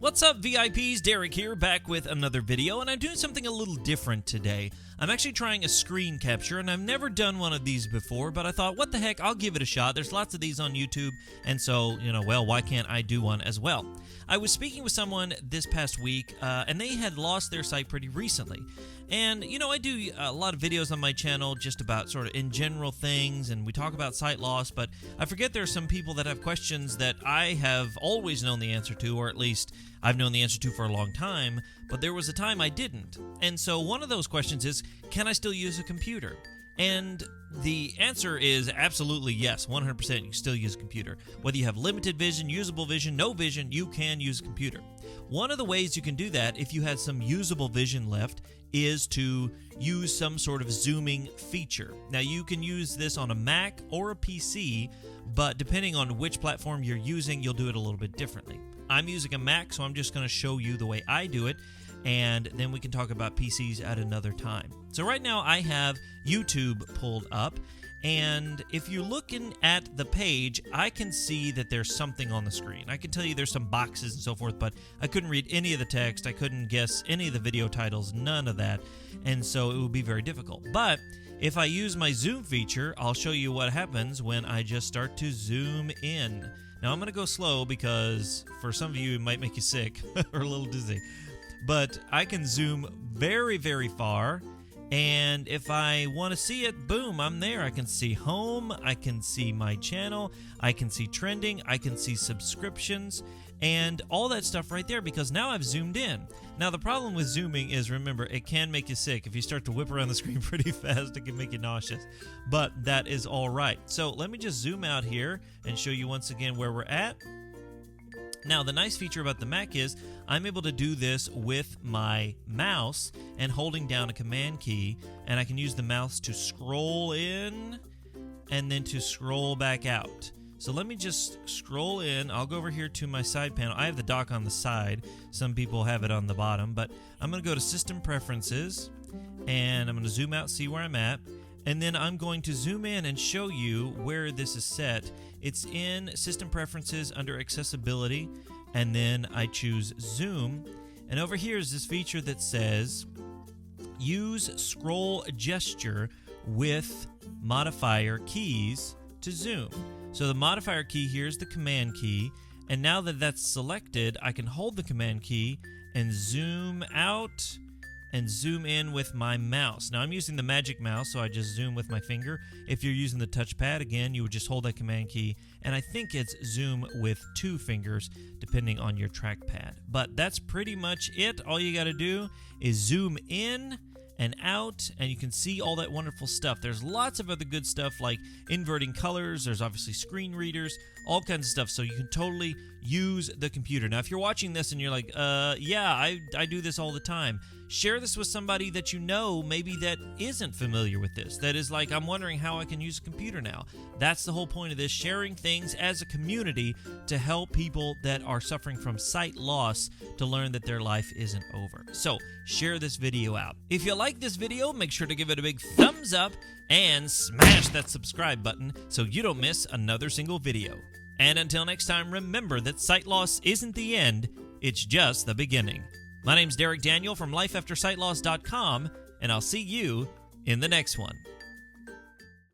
What's up, VIPs? Derek here, back with another video, and I'm doing something a little different today. I'm actually trying a screen capture, and I've never done one of these before, but I thought, what the heck, I'll give it a shot. There's lots of these on YouTube, and so, well, why can't I do one as well? I was speaking with someone this past week, and they had lost their sight pretty recently. And, I do a lot of videos on my channel just about sort of in general things, and we talk about sight loss, but I forget there are some people that have questions that I have always known the answer to, or at least I've known the answer to for a long time, but there was a time I didn't. And so one of those questions is, can I still use a computer? And the answer is absolutely yes, 100% you can still use a computer. Whether you have limited vision, usable vision, no vision, you can use a computer. One of the ways you can do that, if you had some usable vision left, is to use some sort of zooming feature. Now, you can use this on a Mac or a PC, but depending on which platform you're using, you'll do it a little bit differently. I'm using a Mac, so I'm just going to show you the way I do it, and then we can talk about PCs at another time. So right now I have YouTube pulled up, and if you're looking at the page, I can see that there's something on the screen. I can tell you there's some boxes and so forth, but I couldn't read any of the text. I couldn't guess any of the video titles, none of that, and so it would be very difficult. But if I use my zoom feature, I'll show you what happens when I just start to zoom in. Now I'm going to go slow because for some of you it might make you sick or a little dizzy. But I can zoom very, very far, and if I want to see it, boom, I'm there. I can see home, I can see my channel, I can see trending, I can see subscriptions, and all that stuff right there because now I've zoomed in. Now the problem with zooming is, remember, it can make you sick. If you start to whip around the screen pretty fast, it can make you nauseous, but that is all right. So let me just zoom out here and show you once again where we're at. Now, the nice feature about the Mac is I'm able to do this with my mouse and holding down a command key, and I can use the mouse to scroll in and then to scroll back out. So let me just scroll in. I'll go over here to my side panel. I have the dock on the side. Some people have it on the bottom, but I'm going to go to System Preferences, and I'm going to zoom out, see where I'm at. And then I'm going to zoom in and show you where this is set. It's in System Preferences under Accessibility, and then I choose Zoom. And over here is this feature that says use scroll gesture with modifier keys to zoom. So the modifier key here is the command key, and now that that's selected, I can hold the command key and zoom out and zoom in with my mouse. Now I'm using the magic mouse, so I just zoom with my finger. If you're using the touchpad, again, you would just hold that command key, and I think it's zoom with 2 fingers, depending on your trackpad. But that's pretty much it. All you gotta do is zoom in and out, and you can see all that wonderful stuff. There's lots of other good stuff like inverting colors. There's obviously screen readers, all kinds of stuff, so you can totally use the computer. Now, if you're watching this and you're like, yeah, I do this all the time, share this with somebody that you know maybe that isn't familiar with this, that is like, I'm wondering how I can use a computer now. That's the whole point of this, sharing things as a community to help people that are suffering from sight loss to learn that their life isn't over. So, share this video out. If you like this video, make sure to give it a big thumbs up and smash that subscribe button so you don't miss another single video. And until next time, remember that sight loss isn't the end, it's just the beginning. My name's Derek Daniel from lifeaftersightloss.com, and I'll see you in the next one.